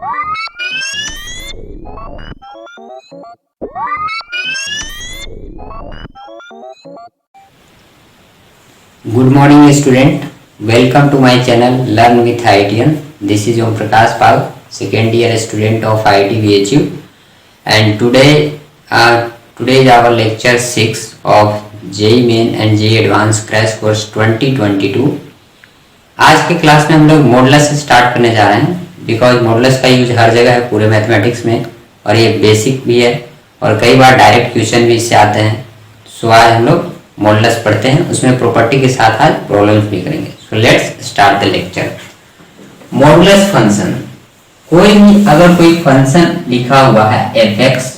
Good morning student, welcome to my channel Learn with IITian. This is Om Prakash Pal, second year student of IIT BHU, and today is our lecture 6 of JEE Main and JEE Advanced Crash Course 2022. आज के class में हम लोग modulus से start करने जा रहे हैं, बिकॉज मॉडुलस का यूज हर जगह है पूरे मैथमेटिक्स में, और ये बेसिक भी है और कई बार डायरेक्ट क्वेश्चन भी इससे आते हैं. सो आज हम लोग मॉडुलस पढ़ते हैं, उसमें प्रॉपर्टी के साथ आज प्रॉब्लम्स भी करेंगे. So let's start the lecture. Modulus function, कोई भी अगर कोई फंक्शन लिखा हुआ है f(x),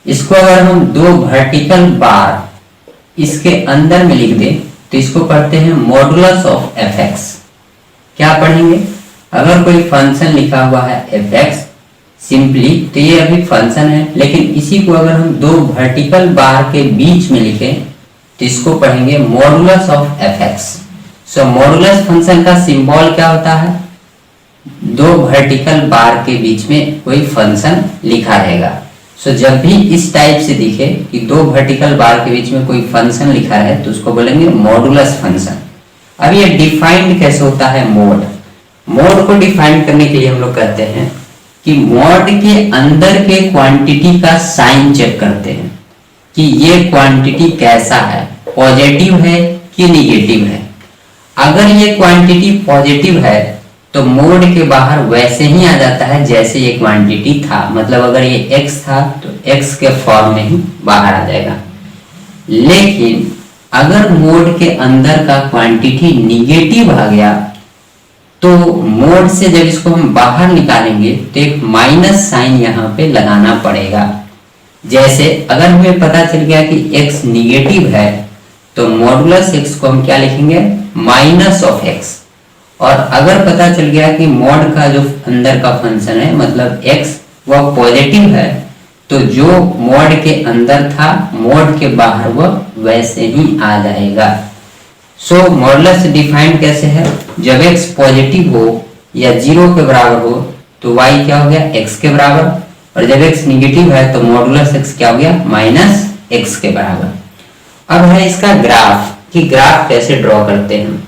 इसको अगर हम दो वर्टिकल बार इसके अंदर में लिख दें तो इसको पढ़ते हैं मॉडुलस ऑफ f(x). क्या पढ़ेंगे? अगर कोई फंक्शन लिखा हुआ है f(x) सिंपली, तो ये अभी फंक्शन है, लेकिन इसी को अगर हम दो वर्टिकल बार के बीच में लिखें तो इसको पढ़ेंगे modulus of f(x). So modulus function का सिंबल क्या होता है? दो वर्टिकल बार के बीच में कोई फंक्शन लिखा रहेगा. सो जब भी इस टाइप से दिखे कि दो वर्टिकल बार के बीच में कोई फंक्शन लिखा है तो उसको बोलेंगे मॉडुलस फंक्शन. अब ये डिफाइंड कैसे होता है? मोड को डिफाइन करने के लिए हम लोग कहते हैं कि मोड के अंदर के क्वांटिटी का साइन चेक करते हैं कि ये क्वांटिटी कैसा है, पॉजिटिव है कि निगेटिव है. अगर ये क्वांटिटी पॉजिटिव है तो मोड के बाहर वैसे ही आ जाता है जैसे ये क्वांटिटी था, मतलब अगर ये x था तो x के फॉर्म में ही बाहर आ जाएगा. लेकिन अगर मोड के अंदर का क्वांटिटी निगेटिव आ गया तो मोड से जब इसको हम बाहर निकालेंगे तो एक माइनस साइन यहाँ पे लगाना पड़ेगा. जैसे अगर हमें पता चल गया कि x निगेटिव है तो मॉडुलस x को हम क्या लिखेंगे? Minus of x. और अगर पता चल गया कि मोड का जो अंदर का फंक्शन है मतलब x वह पॉजिटिव है तो जो मोड के अंदर था मोड के बाहर वह वैसे ही आ जाएगा. सो मॉडुलस डिफाइंड कैसे है? जब x पॉजिटिव हो या 0 के बराबर हो तो y क्या हो गया? x के बराबर, और जब x निगेटिव है तो मॉडुलस x क्या हो गया? माइनस x के बराबर. अब है इसका ग्राफ, कि ग्राफ कैसे ड्रॉ करते हैं.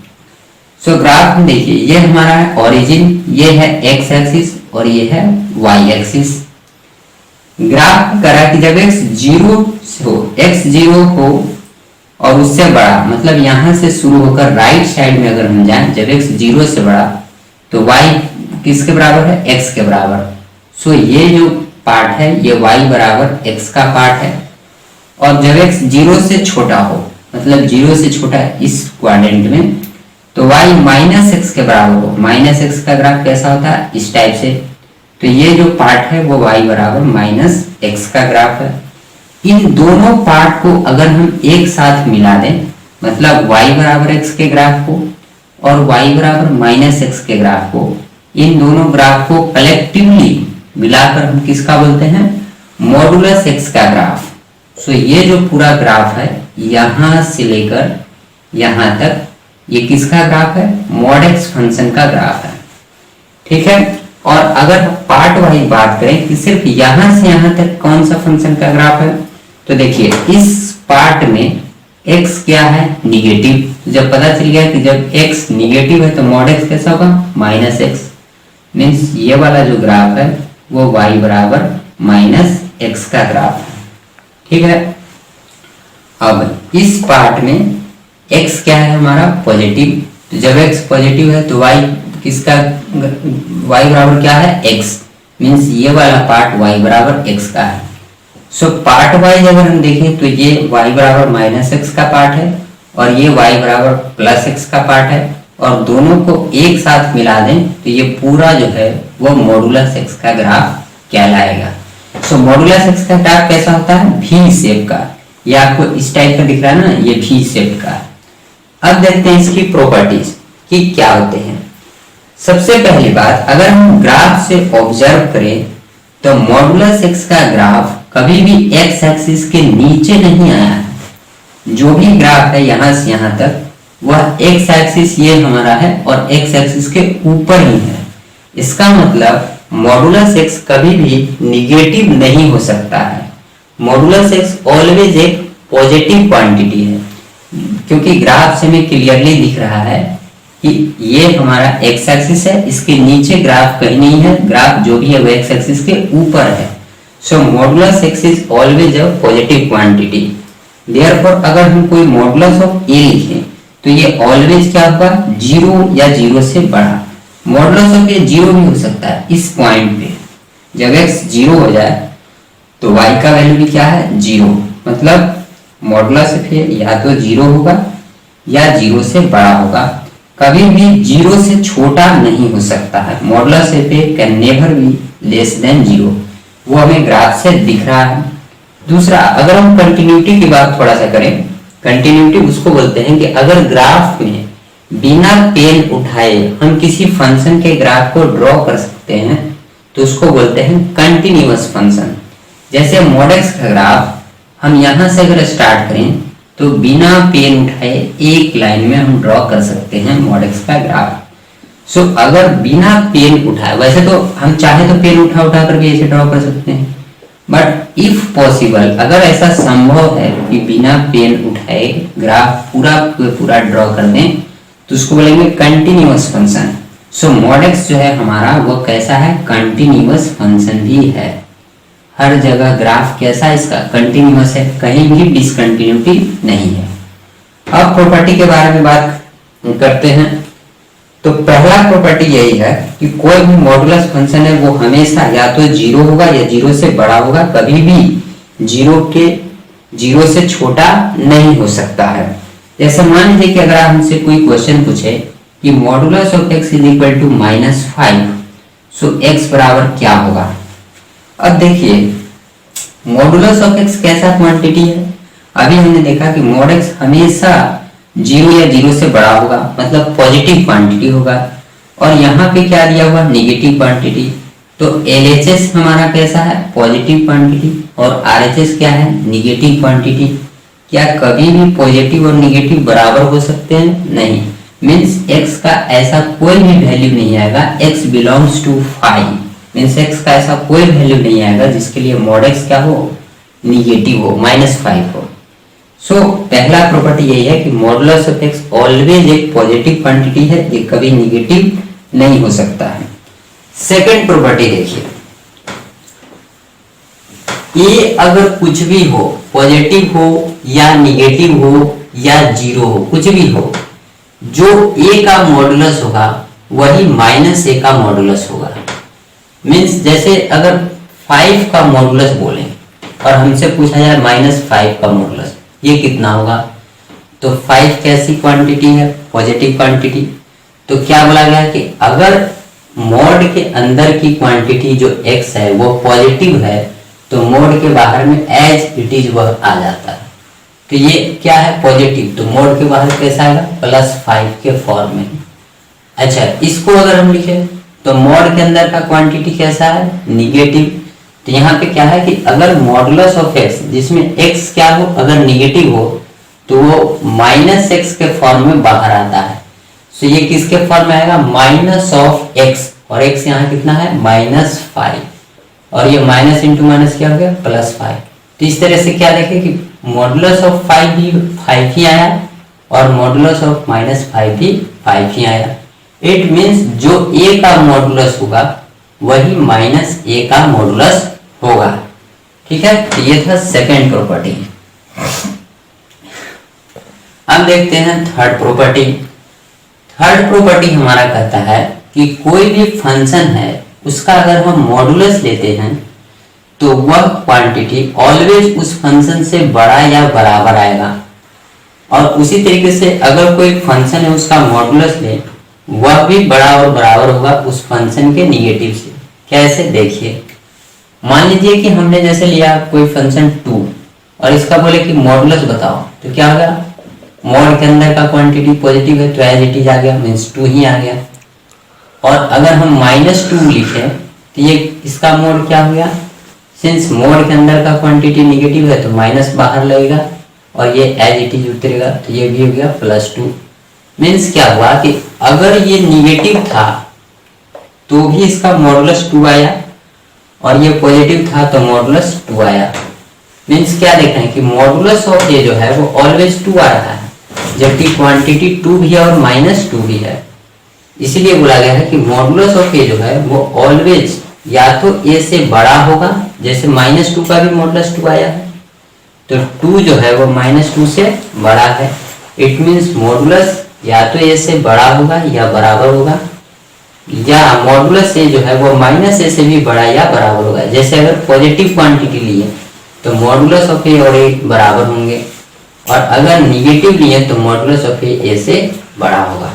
सो ग्राफ में देखिए, ये हमारा है ओरिजिन, ये है x एक्सिस और ये है y एक्सिस. ग्राफ करा कि जब x 0 हो और उससे बड़ा, मतलब यहां से शुरू होकर राइट साइड में अगर हम जाएं, जब x 0 से बड़ा तो y किसके बराबर है? x के बराबर. सो ये जो पार्ट है ये y बराबर x का पार्ट है. और जब x 0 से छोटा हो, मतलब 0 से छोटा है इस क्वाड्रेंट में, तो y माइनस x के बराबर हो. माइनस x का ग्राफ कैसा होता है? इस टाइप से. तो ये जो पार्ट है वो y बराबर माइनस x का ग्राफ है. इन दोनों पार्ट को अगर हम एक साथ मिला दें, मतलब y बराबर x के ग्राफ को और y बराबर माइनस x के ग्राफ को, इन दोनों ग्राफ को कलेक्टिवली मिलाकर हम किसका बोलते हैं? मॉडुलस x का ग्राफ. सो ये जो पूरा ग्राफ है यहां से लेकर यहां तक, ये किसका ग्राफ है? मॉड x फंक्शन का ग्राफ है. ठीक है. और अगर पार्ट वाइज बात करें कि सिर्फ यहां से यहां तक कौन सा फंक्शन का ग्राफ है, तो देखिए इस पार्ट में x क्या है? निगेटिव. जब पता चल गया कि जब x निगेटिव है तो मॉड x कैसा होगा? Minus x. मीन्स ये वाला जो ग्राफ है वो y बराबर माइनस x का ग्राफ है. ठीक है. अब इस पार्ट में x क्या है हमारा? पॉजिटिव. तो जब x पॉजिटिव है तो y किसका? y बराबर क्या है? x. मीन्स ये वाला पार्ट y बराबर x का है. सो पार्ट वाइज अगर हम देखें तो ये y बराबर माइनस x का पार्ट है और ये y बराबर प्लस x का पार्ट है, और दोनों को एक साथ मिला दें तो ये पूरा जो है वो मॉडुलस x का ग्राफ कहलाएगा. सो मॉडुलस x का ग्राफ कैसा होता है? V शेप का. ये आपको इस टाइप का दिख रहा है ना, ये V शेप का. अब देखते हैं इसकी प्रॉपर्टीज कि क्या होते हैं. सबसे पहली बात, अगर हम ग्राफ से ऑब्जर्व करें तो मॉडुलस x का ग्राफ कभी भी x एक्सिस के नीचे नहीं आया है. जो भी ग्राफ है यहां से यहां तक वह x एक्सिस ये हमारा है और x एक्सिस के ऊपर ही है. इसका मतलब मॉडुलस एक्स कभी भी निगेटिव नहीं हो सकता है। मॉडुलस एक्स ऑलवेज एक पॉजिटिव क्वांटिटी है, क्योंकि ग्राफ से हमें क्लियरली दिख रहा है कि ये हमारा एक्स एक्सिस है, इसके नीचे ग्राफ कहीं नहीं है, ग्राफ जो भी है वो एक्स एक्सिस के ऊपर है। So modulus X is always a positive quantity. Therefore अगर हम कोई मॉडुलस ऑफ ए लिखें तो ये ऑलवेज क्या होगा, जीरो या जीरो से बड़ा। मॉडुलस ऑफ ए जीरो भी हो सकता है इस पॉइंट पे, जब एक्स जीरो हो जाए तो y का वैल्यू भी क्या है, जीरो। मतलब मॉडुलस ऑफ ए या तो जीरो होगा या जीरो से बड़ा होगा, कभी भी जीरो से छोटा नहीं हो सकता है। Modulus of A can never be less than zero, वो हमें ग्राफ से दिख रहा है। दूसरा, अगर हम कंटिन्यूटी की बात थोड़ा सा करें, कंटिन्यूटी उसको बोलते हैं कि अगर ग्राफ में बिना पेन उठाए हम किसी फंक्शन के ग्राफ को ड्रॉ कर सकते हैं तो उसको बोलते हैं कंटिन्यूअस फंक्शन। जैसे मॉड एक्स का ग्राफ हम यहां से अगर स्टार्ट करें तो बिना पेन उठाए एक लाइन में हम ड्रॉ कर सकते हैं मॉड एक्स का ग्राफ। सो अगर बिना पेन उठाए, वैसे तो हम चाहे तो पेन उठा उठा करके ऐसे ड्रॉ कर सकते हैं, बट इफ पॉसिबल, अगर ऐसा संभव है कि बिना पेन उठाए ग्राफ पूरा ड्रॉ कर दें तो उसको बोलेंगे कंटिन्यूअस फंक्शन। सो मॉड एक्स जो है हमारा वो कैसा है, कंटिन्यूअस फंक्शन भी है। हर जगह ग्राफ कैसा है इसका, कंटिन्यूअस है, कहीं भी डिसकंटिन्यूटी नहीं है। अब प्रॉपर्टी के बारे में बात करते हैं। तो पहला प्रॉपर्टी यही है कि कोई भी मॉडुलस फंक्शन है वो हमेशा या तो जीरो होगा या जीरो से बड़ा होगा, कभी भी जीरो से छोटा नहीं हो सकता है। जैसे मान लीजिए कि अगर हमसे कोई क्वेश्चन पूछे कि modulus of X is equal to -5, so X बराबर क्या होगा। अब देखिए मॉडुलस ऑफ एक्स कैसा क्वांटिटी है, अभी हमने देखा कि मॉड एक्स हमेशा जीरो या जीरो से बड़ा होगा, मतलब पॉजिटिव क्वांटिटी होगा। और यहाँ पे क्या दिया हुआ, नेगेटिव क्वांटिटी। तो LHS हमारा कैसा है, पॉजिटिव क्वांटिटी, और RHS क्या है, नेगेटिव क्वांटिटी। क्या कभी भी पॉजिटिव और नेगेटिव बराबर हो सकते हैं, नहीं। मीन्स x का ऐसा कोई भी वैल्यू नहीं आएगा, x belongs to 5, means x का ऐसा कोई वैल्यू नहीं आएगा जिसके लिए मॉड x क्या हो, निगेटिव हो, -5 हो। सो पहला प्रॉपर्टी यही है कि मॉडुलस ऑफ एक्स ऑलवेज एक पॉजिटिव क्वांटिटी है, ये कभी निगेटिव नहीं हो सकता है। सेकंड प्रॉपर्टी देखिए, ये अगर कुछ भी हो, पॉजिटिव हो या निगेटिव हो या जीरो हो, कुछ भी हो, जो a का मॉडुलस होगा वही -a का मॉडुलस होगा। मीन्स जैसे अगर 5 का मॉडुलस बोले और हमसे पूछा जाए -5 का मॉडुलस, ये कितना होगा, तो 5 कैसी क्वांटिटी है, पॉजिटिव क्वांटिटी। तो क्या बोला गया कि अगर मॉड के अंदर की क्वांटिटी जो x है वो पॉजिटिव है तो मॉड के बाहर में एज इट इज वह आ जाता है। तो ये क्या है, पॉजिटिव, तो मॉड के बाहर कैसा आएगा, +5 के फॉर्म में। अच्छा, इसको अगर हम लिखे तो मॉड के अंदर का क्वांटिटी कैसा है, निगेटिव। तो यहाँ पे क्या है कि अगर मॉडुलस ऑफ एक्स जिसमें x क्या हो, अगर निगेटिव हो तो वो -x के फॉर्म में बाहर आता है। तो ये किसके फॉर्म में आएगा, -x, और x यहाँ कितना है, -5, और ये माइनस इंटू माइनस क्या हो गया, +5। तो इस तरह से क्या देखें कि मॉडुलस ऑफ 5 भी 5 ही आया और मॉडुलस ऑफ -5 भी 5 ही आया। इट मीन्स जो a का मॉडुलस होगा वही -a का मॉडुलस होगा। ठीक है, तो ये था सेकेंड प्रॉपर्टी। अब देखते हैं थर्ड प्रॉपर्टी। थर्ड प्रॉपर्टी हमारा कहता है कि कोई भी फंक्शन है उसका अगर हम मॉडुलस लेते हैं तो वह क्वांटिटी ऑलवेज उस फंक्शन से बड़ा या बराबर आएगा। और उसी तरीके से अगर कोई फंक्शन है उसका मॉडुलस ले, वह भी बड़ा और बराबर होगा उस फंक्शन के निगेटिव से। कैसे, देखिए मान लीजिए कि हमने जैसे लिया कोई फंक्शन 2 और इसका बोले कि मॉडुलस बताओ, तो क्या होगा, मॉड के अंदर का क्वांटिटी पॉजिटिव है तो एज इट इज आ गया, मीन्स 2 ही आ गया। और अगर हम -2 लिखे तो ये इसका मोड क्या हो गया, सिंस मोड के अंदर का क्वांटिटी निगेटिव है तो माइनस बाहर लगेगा और ये एज इट इज उतरेगा, तो ये भी हो गया +2। मीन्स क्या हुआ कि अगर ये निगेटिव था तो भी इसका मॉडुलस 2 आया, और ये पॉजिटिव था तो मॉडुलस 2 आया। मीन्स क्या देख रहे हैं कि मॉडुलस ऑफ ए जो है वो ऑलवेज 2 आ रहा है, जबकि क्वांटिटी 2 भी है और -2 भी है। इसीलिए बोला गया है कि मॉडुलस ऑफ ए जो है वो ऑलवेज या तो ए से बड़ा होगा, जैसे -2 का भी मॉडुलस 2 आया है, तो 2 जो है वो -2 से बड़ा है। इट मीन्स मॉडुलस या तो ए से बड़ा होगा या बराबर होगा, या मॉडुलस ए जो है वो -a से भी बड़ा या बराबर होगा। जैसे अगर पॉजिटिव क्वांटिटी लिए तो मॉडुलस ऑफ ए और ए बराबर होंगे, और अगर निगेटिव लिए तो मॉडुलस ऑफ ए से बड़ा होगा।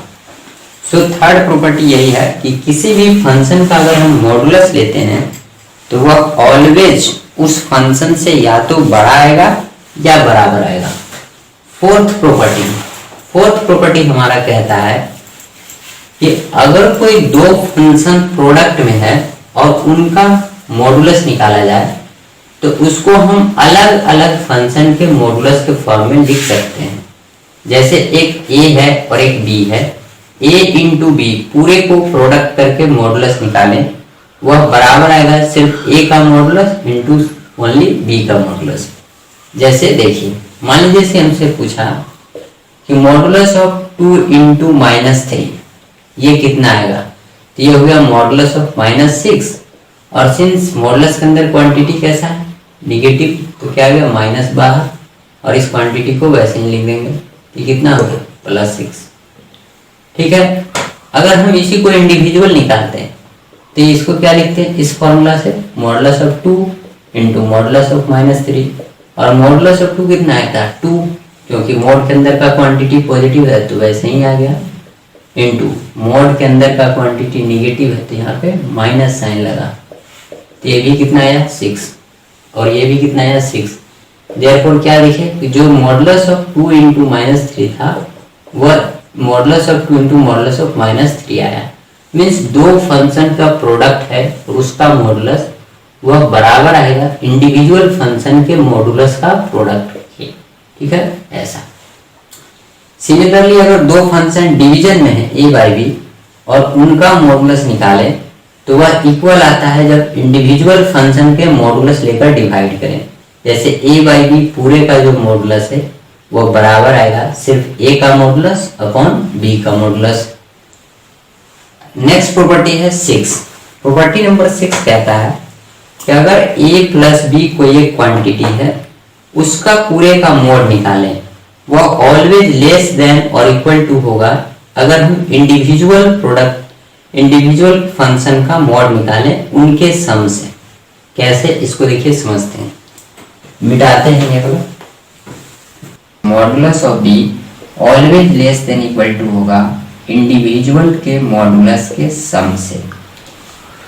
सो थर्ड प्रॉपर्टी यही है कि किसी भी फंक्शन का अगर हम मॉडुलस लेते हैं तो वह ऑलवेज उस फंक्शन से या तो बड़ा आएगा या बराबर आएगा। फोर्थ प्रॉपर्टी हमारा कहता है कि अगर कोई दो फंक्शन प्रोडक्ट में है और उनका मॉडुलस निकाला जाए तो उसको हम अलग अलग फंक्शन के मॉडुलस के फॉर्म में लिख सकते हैं। जैसे एक a है और एक b है, a इंटू बी पूरे को प्रोडक्ट करके मॉडुलस निकालें, वह बराबर आएगा सिर्फ a का मॉडुलस इंटू ओनली b का मॉडुलस। जैसे देखिए, मान लीजिए से हमसे पूछा कि मॉडुलस ऑफ 2 इंटू -3 ये कितना आएगा, तो ये हो गया मॉडुलस ऑफ -6, और सिंस मॉडुलस के अंदर क्वांटिटी कैसा है निगेटिव, तो क्या हो गया -12, और इस क्वांटिटी को वैसे ही लिख देंगे, ये कितना हो गया +6। ठीक है, अगर हम इसी को इंडिविजुअल निकालते हैं तो इसको क्या लिखते हैं इस फॉर्मूला से, modulus of 2 into modulus of -3, और मॉडुलस ऑफ 2 कितना आया था 2, क्योंकि मोड के अंदर का क्वांटिटी पॉजिटिव है तो वैसे ही आ गया, इंटू मोड के अंदर का क्वांटिटी निगेटिव है तो यहाँ पे माइनस साइन लगा, तो ये भी कितना आया 6, और ये भी कितना आया 6। देयरफॉर क्या लिखे कि जो मॉडुलस ऑफ 2 इंटू -3 था वह modulus of 2 into modulus of -3 आया। मीन्स दो फंक्शन का प्रोडक्ट है और उसका मॉडुलस वह बराबर आएगा इंडिविजुअल फंक्शन के मॉडुलस का प्रोडक्ट के। ठीक है, ऐसा। सिमिलरली अगर दो फंक्शन डिवीजन में है a बाई बी और उनका मॉडुलस निकालें तो वह इक्वल आता है जब इंडिविजुअल फंक्शन के मॉडुलस लेकर डिवाइड करें। जैसे a बाई बी पूरे का जो मॉडुलस है वो बराबर आएगा सिर्फ a का मॉडुलस अपॉन b का मॉडुलस। नेक्स्ट प्रॉपर्टी है 6। प्रॉपर्टी नंबर 6 कहता है कि अगर a प्लस बी कोई एक क्वांटिटी है उसका पूरे का मॉड निकालें, वह ऑलवेज लेस देन और इक्वल टू होगा अगर हम इंडिविजुअल फंक्शन का मॉड निकालें उनके सम से। कैसे, इसको देखिए समझते हैं, मिटाते हैं ये वाला। Modulus of B always less than equal to होगा इंडिविजुअल के मॉडुलस के सम से।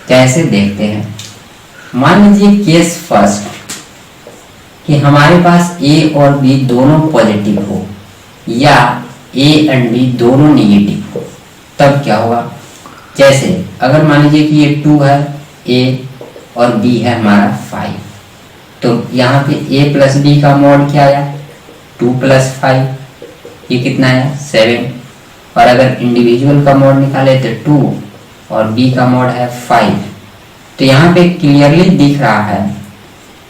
कैसे देखते हैं, मान लीजिए केस फर्स्ट कि हमारे पास a और b दोनों पॉजिटिव हो या a एंड b दोनों निगेटिव हो, तब क्या होगा। जैसे अगर मान लीजिए कि ये 2 है a और b है हमारा 5, तो यहाँ पे a प्लस b का मॉड क्या आया 2 प्लस 5, ये कितना आया 7, और अगर इंडिविजुअल का मॉड निकाले तो 2 और b का मॉड है 5, तो यहाँ पे क्लियरली दिख रहा है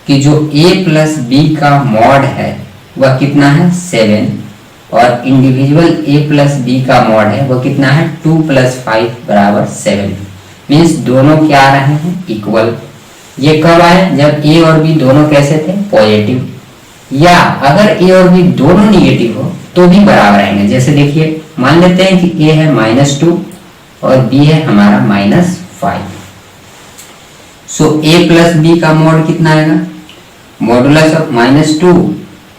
कि जो a प्लस बी का मॉड है वह कितना है 7, और इंडिविजुअल a प्लस बी का मॉड है वह कितना है 2 प्लस 5 बराबर 7। मीन्स दोनों क्या आ रहे हैं इक्वल। ये कब आए, जब a और b दोनों कैसे थे पॉजिटिव, या अगर a और b दोनों निगेटिव हो तो भी बराबर आएंगे। जैसे देखिए, मान लेते हैं कि a है -2 और b है हमारा -5, सो a प्लस बी का मॉड कितना आएगा, modulus of -2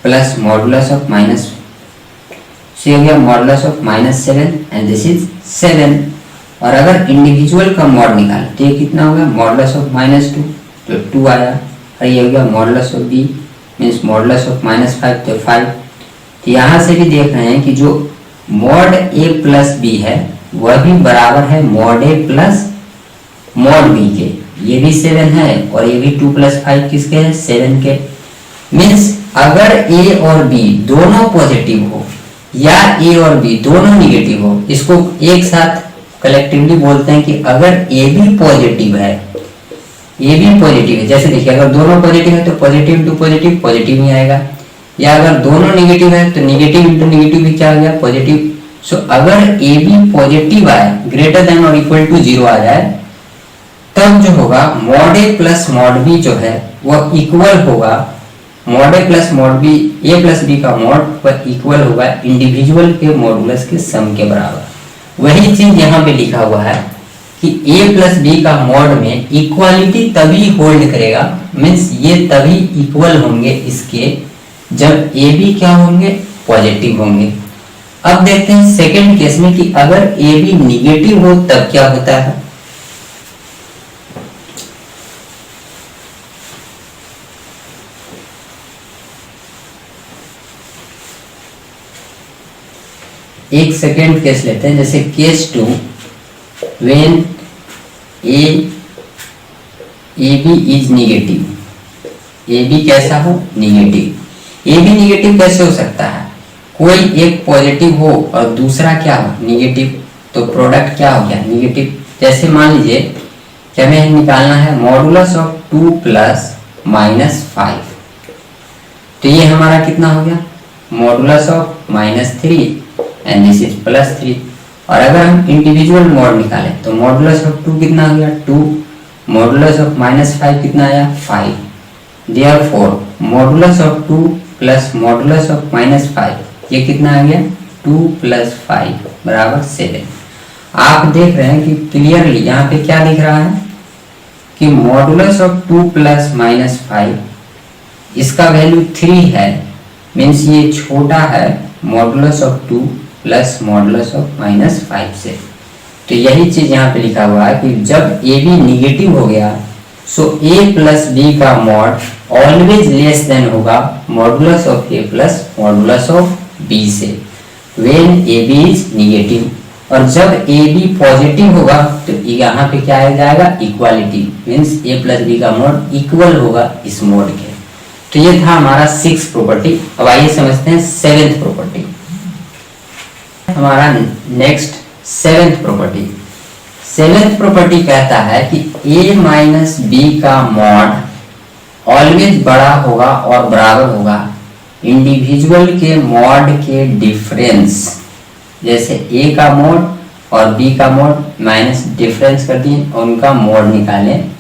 plus modulus of से हो गया modulus of -7 and this is 7। और अगर इंडिविजुअल का मॉड निकालें तो ये कितना होगा मॉडुलस ऑफ -2 तो 2 आया, और ये हो गया modulus of b means modulus of -5 तो 5। तो यहाँ से भी देख रहे हैं कि जो मॉड a प्लस b है वह भी बराबर है mod a plus mod b के, ये भी 7 है और ये भी 2 प्लस 5 किसके है 7 के। मीन्स अगर a और b दोनों पॉजिटिव हो या a और b दोनों निगेटिव हो, इसको एक साथ कलेक्टिवली बोलते हैं कि अगर ए बी पॉजिटिव है, ए बी पॉजिटिव है, जैसे देखिए अगर दोनों पॉजिटिव है तो पॉजिटिव इंटू पॉजिटिव पॉजिटिव ही आएगा, या अगर दोनों नेगेटिव है तो नेगेटिव इंटू नेगेटिव भी क्या आ गया, पॉजिटिव। सो अगर ए बी पॉजिटिव आए, ग्रेटर देन और इक्वल टू 0 आ जाए, तब जो होगा mod A plus mod B जो है वह इक्वल होगा, mod A plus mod B, A plus B का मॉड वह इक्वल होगा इंडिविजुअल के मॉडुलस के सम के बराबर। वही चीज यहाँ पे लिखा हुआ है कि a प्लस बी का मॉड में इक्वालिटी तभी होल्ड करेगा, मीन्स ये तभी इक्वल होंगे इसके जब ए बी क्या होंगे, पॉजिटिव होंगे। अब देखते हैं सेकंड केस में कि अगर ए बी निगेटिव हो तब क्या होता है। एक सेकेंड केस लेते हैं, जैसे case 2 when A B is negative, A B कैसा हो, निगेटिव। ए बी निगेटिव कैसे हो सकता है, कोई एक पॉजिटिव हो और दूसरा क्या हो, निगेटिव, तो प्रोडक्ट क्या हो गया, निगेटिव। जैसे मान लीजिए कि हमें निकालना है मॉडुलस ऑफ 2 प्लस -5, तो ये हमारा कितना हो गया, modulus of -3 and this is +3। और अगर हम इंडिविजुअल मॉड निकालें तो मॉडुलस ऑफ 2 कितना आ गया, 2, मॉडुलस ऑफ -5 कितना आया, 5। Therefore modulus of 2 plus modulus of -5 ये कितना आ गया, 2 + 5 बराबर 7। आप देख रहे हैं कि क्लियरली यहाँ पे क्या दिख रहा है कि मॉडुलस ऑफ 2 प्लस -5 इसका वैल्यू 3 है, मीन्स ये छोटा है modulus of 2 plus modulus of -5 से। तो यही चीज यहाँ पे लिखा हुआ है कि जब ए बी निगेटिव हो गया सो ए प्लस बी का मॉड ऑलवेज लेस देन होगा modulus of A plus modulus of B से when A B is negative. और जब ए बी पॉजिटिव होगा तो यहाँ पे क्या आ जाएगा, इक्वालिटी, मीन्स ए प्लस बी का मॉड इक्वल होगा इस मॉड के। तो ये था हमारा 6th प्रॉपर्टी। अब आइए समझते हैं 7th प्रॉपर्टी। हमारा next 7th property. 7th property कहता है कि a माइनस बी का मॉड ऑलवेज बड़ा होगा और बराबर होगा इंडिविजुअल के मॉड के डिफरेंस। जैसे a का मॉड और b का मॉड माइनस डिफरेंस कर दिए और उनका मॉड निकालें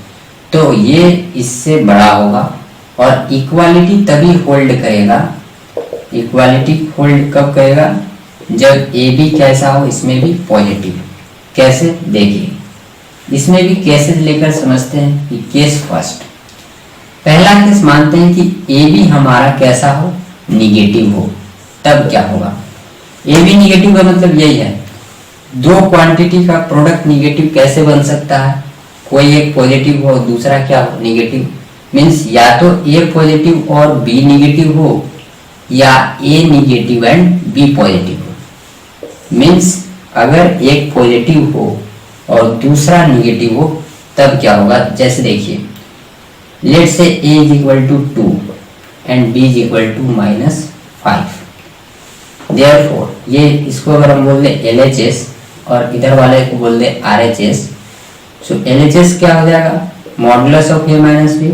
तो ये इससे बड़ा होगा और इक्वालिटी तभी होल्ड करेगा। इक्वालिटी होल्ड कब करेगा, जब ए बी कैसा हो, इसमें भी पॉजिटिव। कैसे, देखिए इसमें भी केसेस लेकर समझते हैं कि केस फर्स्ट। पहला केस मानते हैं कि ए बी हमारा कैसा हो, निगेटिव हो, तब क्या होगा। ए बी निगेटिव का मतलब यही है, दो क्वांटिटी का प्रोडक्ट निगेटिव कैसे बन सकता है, कोई एक पॉजिटिव हो दूसरा क्या हो, निगेटिव। मीन्स या तो ए पॉजिटिव और बी निगेटिव हो या ए निगेटिव एंड बी पॉजिटिव हो। मीन्स अगर एक पॉजिटिव हो और दूसरा निगेटिव हो तब क्या होगा। जैसे देखिए let say a is equal to 2 and b is equal to -5। Therefore ये इसको अगर हम बोल दे LHS और इधर वाले को बोल दे RHS, सो LHS क्या हो जाएगा, modulus of a minus B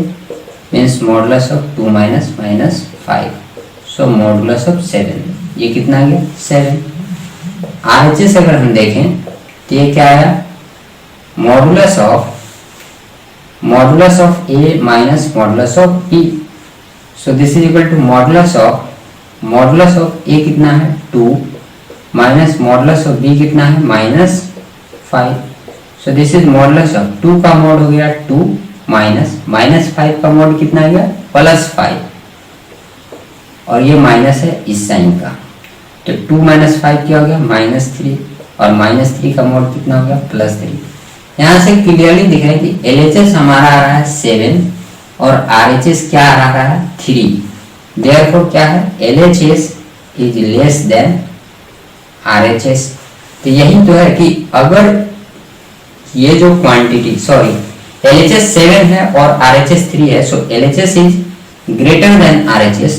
means modulus of 2 minus -5, so modulus of 7। ये कितना आ गया, 7। RHS अगर हम देखें तो ये क्या आया, modulus of a minus modulus of b, so this is equal to modulus of a कितना है 2 माइनस मॉडुलस ऑफ b कितना है -5, सो दिस इज मॉडुलस ऑफ 2 का मॉड हो गया 2 माइनस -5 का मॉड कितना आ गया +5, और ये माइनस है इस साइन का, तो 2 - 5 क्या हो गया -3 और -3 का मॉड कितना हो गया +3। यहाँ से क्लियरली दिख रहा है कि LHS हमारा आ रहा है 7 और RHS क्या आ रहा है 3। देयरफॉर क्या है, LHS is less than RHS। तो यही तो है कि अगर ये जो क्वांटिटी LHS 7 है और RHS 3 है, सो LHS is greater than RHS।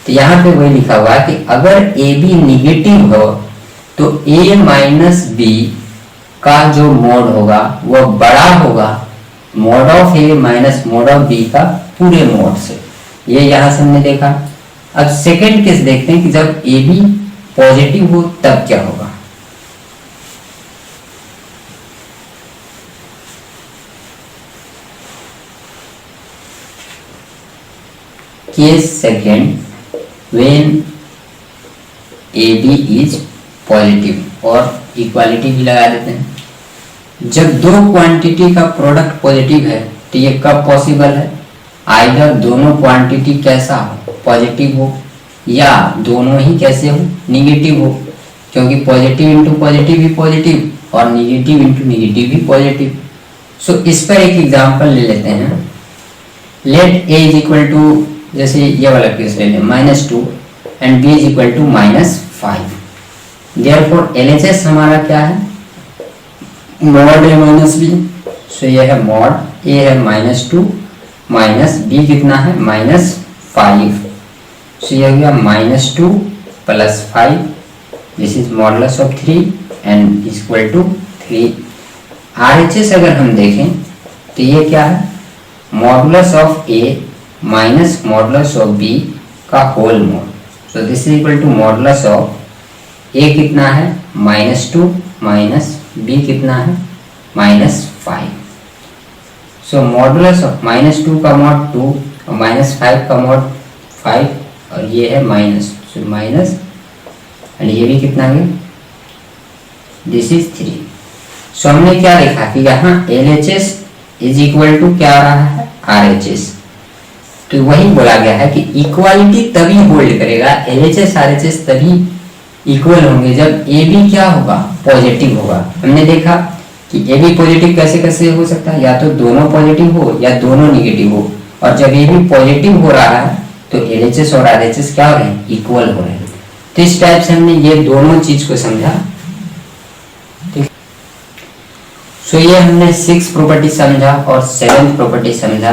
तो यहाँ पे वही लिखा हुआ है कि अगर AB निगेटिव हो तो A माइनस बी का जो मोड होगा वो बड़ा होगा mod of A minus mod of B का पूरे मोड से। ये यहां से हमने देखा। अब सेकंड केस देखते हैं कि जब ए बी पॉजिटिव हो तब क्या होगा। Case second, when A B is positive, और इक्वालिटी भी लगा देते हैं। जब दो क्वांटिटी का प्रोडक्ट पॉजिटिव है तो ये कब पॉसिबल है, आइदर दोनों क्वांटिटी कैसा हो, पॉजिटिव हो, या दोनों ही कैसे हो, निगेटिव हो, क्योंकि पॉजिटिव इंटू पॉजिटिव भी पॉजिटिव और निगेटिव इंटू निगेटिव भी पॉजिटिव। सो इस पर एक एग्जांपल ले लेते हैं। Let A is equal to, जैसे ये वाला केस ले लें, -2 and B is equal to -5। Therefore LHS हमारा क्या है, mod A minus B. So ये है मॉड ए है -2 माइनस बी कितना है -5। सो ये हो गया -2 + 5, this is modulus of 3 and equal to 3। RHS अगर हम देखें तो ये क्या है, modulus of A minus modulus of B का whole mod. So this is equal to modulus of A कितना है -2 माइनस बी कितना है -5। सो मॉडुलस ऑफ -2 का मॉड 2 और -5 का मॉड 5, और ये है माइनस, सो माइनस, एंड ये भी कितना है, दिस इज 3। सो हमने क्या लिखा कि यहाँ LHS इज इक्वल टू क्या आ रहा है, RHS। तो वही बोला गया है कि इक्वालिटी तभी होल्ड करेगा, LHS RHS तभी इक्वल होंगे जब ए बी क्या होगा, पॉजिटिव होगा। हमने देखा कि ए बी पॉजिटिव कैसे कैसे हो सकता है, या तो दोनों पॉजिटिव हो या दोनों निगेटिव हो, और जब ए बी पॉजिटिव हो रहा है तो LHS और RHS क्या हो रहे हैं, इक्वल हो रहे हैं। तो इस टाइप से हमने ये दोनों चीज को समझा। सो ये हमने 6th प्रॉपर्टी समझा और 7th प्रॉपर्टी समझा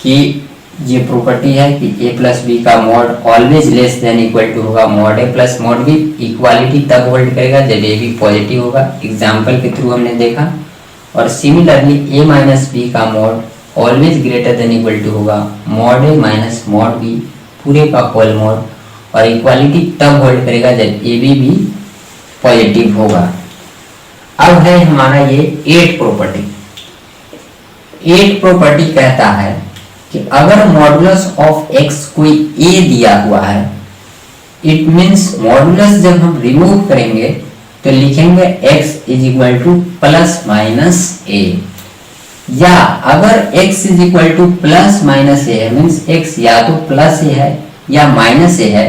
कि ये प्रॉपर्टी है कि a प्लस बी का mod always less than equal to होगा mod A plus mod B. Equality तब होल्ड करेगा जब ए बी पॉजिटिव होगा, एग्जाम्पल के थ्रू हमने देखा। और सिमिलरली a माइनस बी का mod always greater than equal to होगा mod A minus mod B पूरे का होल मॉड, और इक्वालिटी तब होल्ड करेगा जब ए बी भी पॉजिटिव होगा। अब है हमारा ये 8th प्रॉपर्टी। 8th प्रॉपर्टी कहता है कि अगर मॉडुलस ऑफ x कोई a दिया हुआ है, इट मींस मॉडुलस जब हम रिमूव करेंगे तो लिखेंगे x is equal two plus minus a, या अगर x is equal two plus minus a है मींस x या तो प्लस a है या माइनस a है,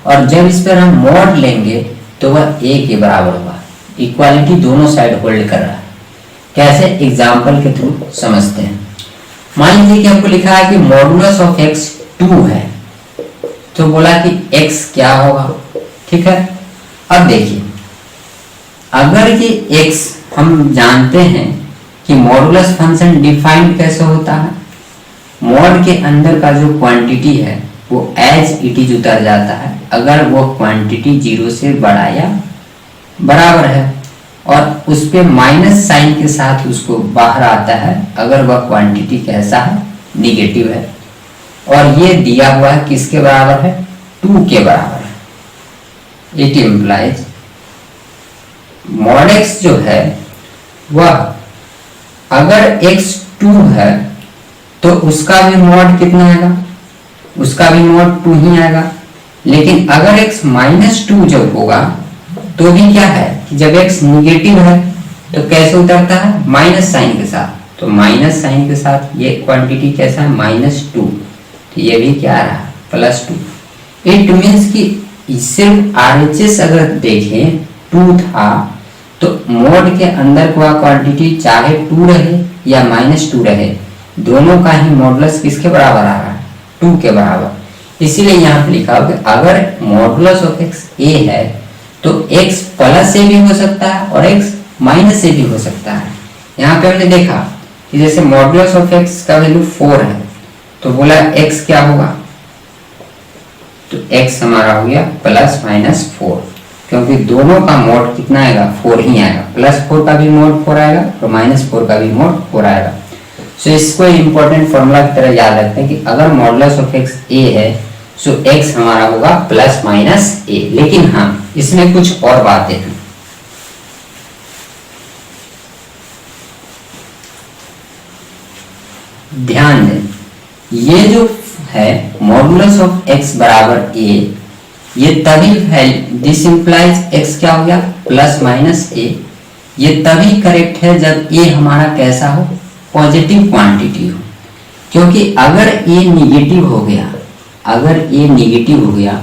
और जब इस पर हम मॉड लेंगे तो वह a के बराबर होगा। इक्वालिटी दोनों साइड होल्ड कर रहा है। कैसे, एग्जाम्पल के थ्रू समझते हैं। मान लीजिए कि हमको लिखा है कि मॉडुलस ऑफ x 2 है, तो बोला कि x क्या होगा, ठीक है। अब देखिए, अगर ये x हम जानते हैं कि मॉडुलस फंक्शन डिफाइंड कैसे होता है, मॉड के अंदर का जो क्वांटिटी है वो एज इट इज उतर जाता है अगर वो क्वांटिटी 0 से बड़ा या बराबर है, और उस पे माइनस साइन के साथ उसको बाहर आता है अगर वह क्वांटिटी कैसा है, निगेटिव है। और ये दिया हुआ है किसके बराबर है, 2 के बराबर है। इट इम्प्लाइज मॉड x जो है वह अगर x 2 है तो उसका भी मॉड कितना आएगा, उसका भी मॉड 2 ही आएगा। लेकिन अगर x -2 जब होगा तो भी क्या है कि जब x निगेटिव है तो कैसे उतरता है, माइनस साइन के साथ। तो माइनस साइन के साथ ये क्वांटिटी कैसा है, -2, तो ये भी क्या आ रहा है, +2। इट मीन्स कि सिर्फ RHS अगर देखें 2 था तो मोड के अंदर का क्वांटिटी चाहे 2 रहे या -2 रहे, दोनों का ही मॉडुलस किसके बराबर आ रहा है, 2 के बराबर। इसीलिए यहाँ पे लिखा होगा अगर मॉडुलस ऑफ x a है तो x प्लस a भी हो सकता है और x माइनस a भी हो सकता है। यहाँ पे हमने देखा कि जैसे मॉडुलस ऑफ x का वैल्यू 4 है तो बोला x क्या होगा, तो x हमारा हो गया ±4, क्योंकि दोनों का मोड कितना आएगा 4 ही आएगा, +4 का भी मोड 4 आएगा और -4 का भी मोड 4 आएगा। सो इसको इंपॉर्टेंट फॉर्मूला की तरह याद रखते हैं कि अगर मॉडुलस ऑफ x a है सो x हमारा होगा +-a। लेकिन हाँ, इसमें कुछ और बातें हैं। ध्यान दें, ये जो है मॉडुलस ऑफ x बराबर a, ये तभी है, दिस इंप्लाइज x क्या हो गया +-a, ये तभी करेक्ट है जब a हमारा कैसा हो, पॉजिटिव क्वांटिटी हो। क्योंकि अगर a निगेटिव हो गया, अगर a निगेटिव हो गया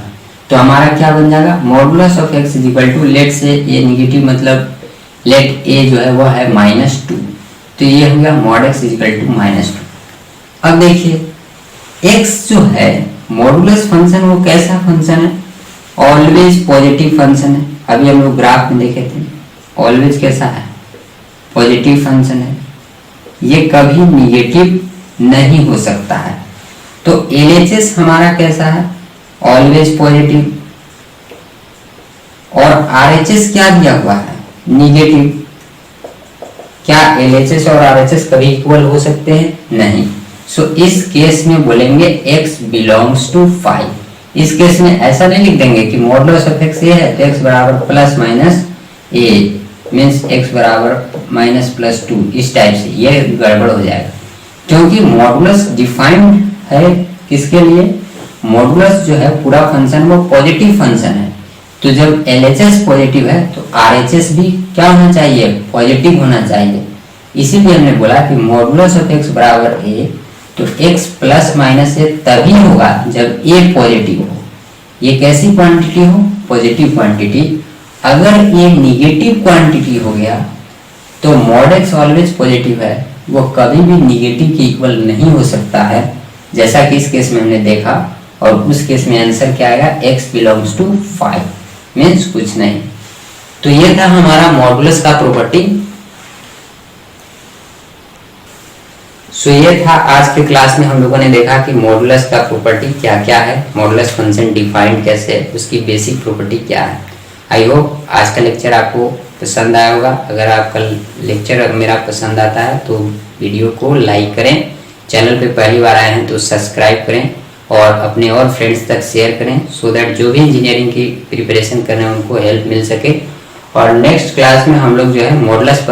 तो हमारा क्या बन जाएगा, modulus of x is equal to, let say a negative मतलब लेट a जो है वो है -2, तो ये हो गया mod x is equal to -2। अब देखिए x जो है मॉडुलस फंक्शन वो कैसा फंक्शन है, ऑलवेज पॉजिटिव फंक्शन है। अभी हम लोग ग्राफ में देखे थे, ऑलवेज कैसा है, पॉजिटिव फंक्शन है, ये कभी निगेटिव नहीं हो सकता है। तो LHS हमारा कैसा है, ऑलवेज पॉजिटिव, और RHS क्या दिया हुआ है, निगेटिव। क्या LHS और RHS कभी इक्वल हो सकते हैं, नहीं। सो इस केस में बोलेंगे x बिलोंग्स टू 5। इस केस में ऐसा नहीं लिख देंगे कि मॉडुलस ऑफ x ये है तो x बराबर +-a मीन्स x बराबर -+2, इस टाइप से ये गड़बड़ हो जाएगा। क्योंकि मॉडुलस डिफाइंड है किसके लिए, मॉडुलस जो है पूरा फंक्शन वो पॉजिटिव फंक्शन है। तो जब LHS पॉजिटिव है तो RHS भी क्या होना चाहिए, पॉजिटिव होना चाहिए। इसीलिए हमने बोला कि मॉडुलस ऑफ x बराबर a, तो x +-a तभी होगा जब a पॉजिटिव हो। ये कैसी क्वांटिटी हो, पॉजिटिव क्वांटिटी। अगर ये निगेटिव क्वांटिटी हो गया तो मॉड x ऑलवेज पॉजिटिव है, वो कभी भी निगेटिव के इक्वल नहीं हो सकता है, जैसा कि इस केस में हमने देखा। और उस केस में आंसर क्या आएगा, x बिलोंग्स टू 5 मीन्स कुछ नहीं। तो ये था हमारा मॉडुलस का प्रॉपर्टी। सो ये था आज के क्लास में हम लोगों ने देखा कि मॉडुलस का प्रॉपर्टी क्या क्या है, मॉडुलस फंक्शन डिफाइंड कैसे है, उसकी बेसिक प्रॉपर्टी क्या है। आई होप आज का लेक्चर आपको पसंद आया होगा। अगर आपका लेक्चर मेरा पसंद आता है तो वीडियो को लाइक करें, चैनल पे पहली बार आए हैं तो सब्सक्राइब करें और अपने और फ्रेंड्स तक शेयर करें, सो दैट जो भी इंजीनियरिंग की प्रिपरेशन कर रहे हैं उनको हेल्प मिल सके। और नेक्स्ट क्लास में हम लोग जो है मॉडुलस